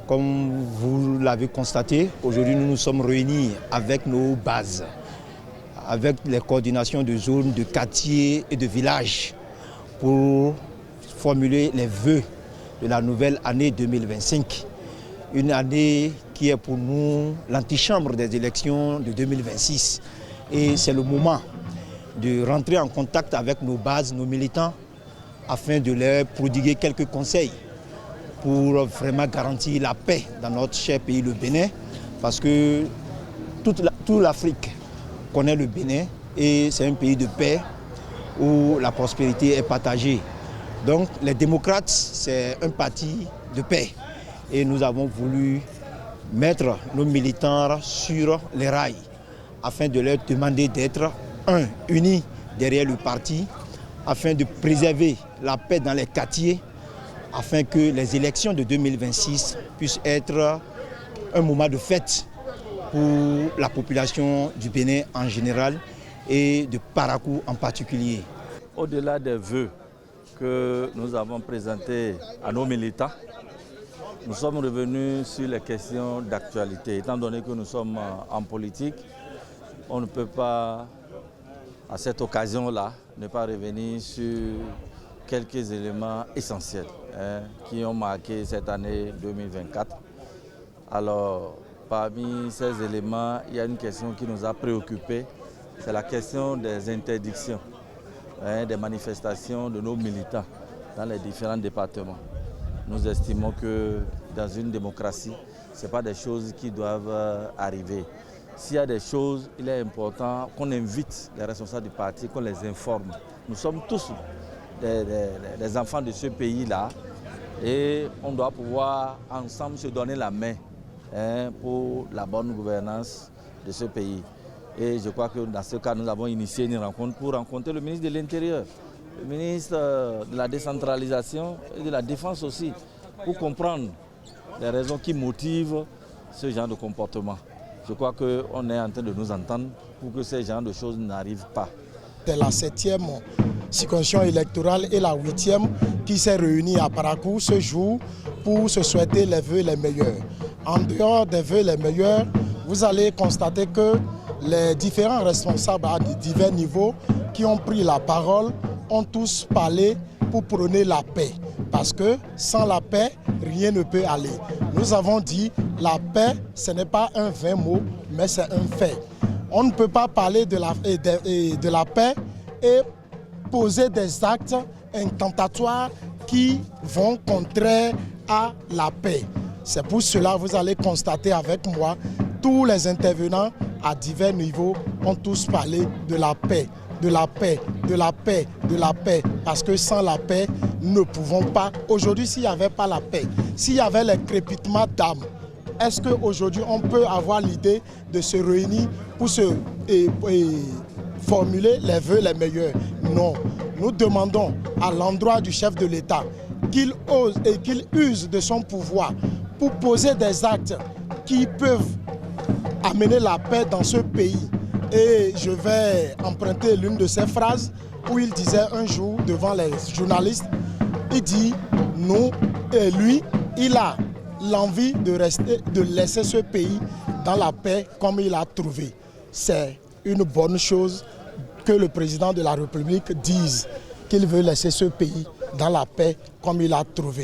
Comme vous l'avez constaté, aujourd'hui nous nous sommes réunis avec nos bases, avec les coordinations de zones, de quartiers et de villages pour formuler les vœux de la nouvelle année 2025. Une année qui est pour nous l'antichambre des élections de 2026. Et c'est le moment de rentrer en contact avec nos bases, nos militants, afin de leur prodiguer quelques conseils pour vraiment garantir la paix dans notre cher pays, le Bénin, parce que toute l'Afrique connaît le Bénin et c'est un pays de paix où la prospérité est partagée. Donc les démocrates, c'est un parti de paix et nous avons voulu mettre nos militants sur les rails afin de leur demander d'être unis derrière le parti, afin de préserver la paix dans les quartiers, afin que les élections de 2026 puissent être un moment de fête pour la population du Bénin en général et de Parakou en particulier. Au-delà des vœux que nous avons présentés à nos militants, nous sommes revenus sur les questions d'actualité. Étant donné que nous sommes en politique, on ne peut pas, à cette occasion-là, ne pas revenir sur quelques éléments essentiels qui ont marqué cette année 2024. Alors, parmi ces éléments, il y a une question qui nous a préoccupés, c'est la question des interdictions, des manifestations de nos militants dans les différents départements. Nous estimons que dans une démocratie, ce n'est pas des choses qui doivent arriver. S'il y a des choses, il est important qu'on invite les responsables du parti, qu'on les informe. Nous sommes tous des enfants de ce pays-là et on doit pouvoir ensemble se donner la main pour la bonne gouvernance de ce pays. Et je crois que dans ce cas, nous avons initié une rencontre pour rencontrer le ministre de l'Intérieur, le ministre de la décentralisation et de la défense aussi, pour comprendre les raisons qui motivent ce genre de comportement. Je crois qu'on est en train de nous entendre pour que ce genre de choses n'arrivent pas. C'est la 7e circonscription électorale et la 8e qui s'est réunie à Parakou ce jour pour se souhaiter les vœux les meilleurs. En dehors des vœux les meilleurs, vous allez constater que les différents responsables à divers niveaux qui ont pris la parole ont tous parlé pour prôner la paix. Parce que sans la paix, rien ne peut aller. Nous avons dit la paix, ce n'est pas un vain mot, mais c'est un fait. On ne peut pas parler de la paix et poser des actes intentatoires qui vont contraire à la paix. C'est pour cela que vous allez constater avec moi, tous les intervenants à divers niveaux ont tous parlé de la paix, de la paix, de la paix, de la paix. Parce que sans la paix, nous ne pouvons pas. Aujourd'hui, s'il n'y avait pas la paix, s'il y avait les crépitements d'âme, est-ce qu'aujourd'hui on peut avoir l'idée de se réunir pour formuler les vœux les meilleurs? Non. Nous demandons à l'endroit du chef de l'État qu'il ose et qu'il use de son pouvoir pour poser des actes qui peuvent amener la paix dans ce pays. Et je vais emprunter l'une de ses phrases où il disait un jour devant les journalistes, il dit, nous et lui, il a l'envie de laisser ce pays dans la paix comme il a trouvé. C'est une bonne chose que le président de la République dise qu'il veut laisser ce pays dans la paix comme il a trouvé.